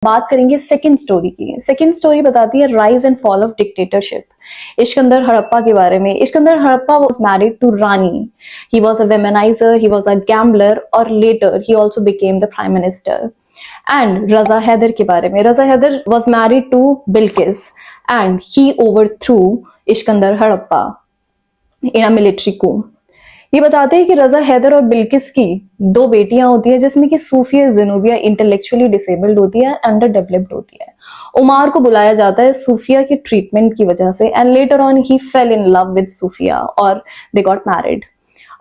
बात करेंगे second story की। सेकंड स्टोरी बताती है rise and fall of dictatorship. Iskander हड़प्पा के बारे में। इस्कंदर हड़प्पा was married to Rani. He was a womaniser, he was a gambler और later he also became the prime minister. And Raza Haider के बारे में। Raza Haider was married to Bilqis and he overthrew Iskander हड़प्पा इन अ मिलिट्री कू। ये बताते हैं कि रजा हैदर और बिल्किस की दो बेटियां होती है, जिसमें कि सूफिया ज़ेनोबिया इंटेलेक्चुअली डिसेबल्ड होती है, अंडर डेवलप्ड होती है। उमार को बुलाया जाता है सूफिया की ट्रीटमेंट की वजह से and later on he fell in love with Sufiya और दे गॉट मैरिड।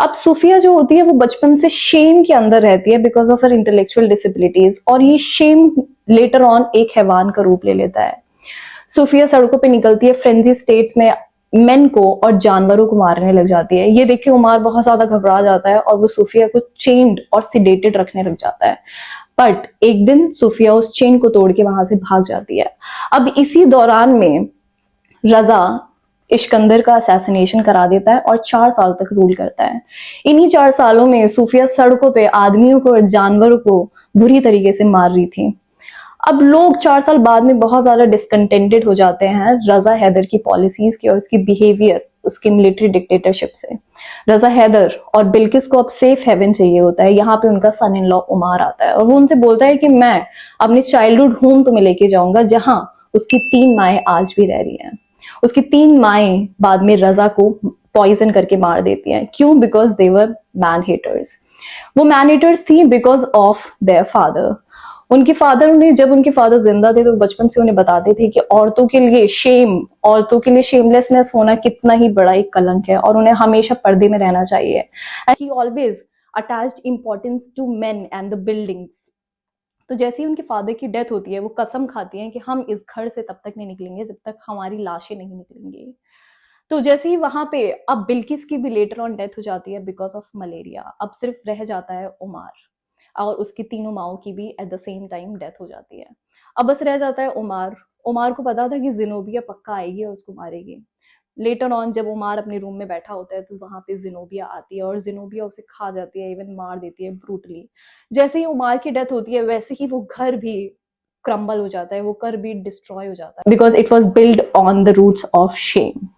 अब सूफिया जो होती है वो बचपन से शेम के अंदर रहती है because of her intellectual disabilities, और ये शेम लेटर ऑन एक हैवान का रूप ले लेता है। सूफिया सड़कों पे निकलती है, फ्रेंजी स्टेट्स में मेन को और जानवरों को मारने लग जाती है। ये देख के उमार बहुत ज्यादा घबरा जाता है और वो सूफिया को चेन्ड और सिडेटेड रखने लग जाता है। बट एक दिन सूफिया उस चेन को तोड़ के वहां से भाग जाती है। अब इसी दौरान में रजा इस्कंदर का असैसिनेशन करा देता है और 4 साल तक रूल करता है। इन्हीं 4 सालों में सूफिया सड़कों पे आदमियों को और जानवरों को बुरी तरीके से मार रही थी। अब लोग 4 साल बाद में बहुत ज्यादा डिसकंटेंटेड हो जाते हैं रजा हैदर की पॉलिसीज की और उसकी बिहेवियर, उसकी मिलिट्री डिक्टेटरशिप से। रजा हैदर और बिल्किस को अब सेफ हेवन चाहिए होता है। यहाँ पे उनका सन इन लॉ उमार आता है और वो उनसे बोलता है कि मैं अपने चाइल्डहुड होम तुम्हें लेके जाऊंगा, जहां उसकी 3 माएँ आज भी रह रही हैं। उसकी 3 माएँ बाद में रजा को पॉइजन करके मार देती हैं। क्यों? Because they were man haters. वो मैन हेटर्स थी बिकॉज ऑफ देयर फादर। उनके फादर ने, जब उनके फादर जिंदा थे तो बचपन से उन्हें बताते थे कि औरतों के लिए औरतों के लिए शेमलेसनेस होना कितना ही बड़ा एक कलंक है और उन्हें हमेशा पर्दे में रहना चाहिए। And he always attached importance to men and the buildings. तो जैसे ही उनके फादर की डेथ होती है वो कसम खाती हैं कि हम इस घर से तब तक नहीं निकलेंगे जब तक हमारी लाशें नहीं निकलेंगी। तो जैसे ही वहां पे अब बिल्किस की भी लेटर ऑन डेथ हो जाती है बिकॉज ऑफ मलेरिया। अब सिर्फ रह जाता है उमार और उसकी तीनों माओ की भी at the same time death हो जाती है। अब बस रह जाता है उमार। उमार को पता था कि जिनोबिया पक्का आएगी और उसको मारेगी। लेटर ऑन जब उमार अपने रूम में बैठा होता है तो वहां पे जिनोबिया आती है और जिनोबिया उसे खा जाती है, इवन मार देती है ब्रूटली। जैसे ही उमार की डेथ होती है वैसे ही वो घर भी क्रम्बल हो जाता है, वो घर भी डिस्ट्रॉय हो जाता है because it was build on the roots of Shem.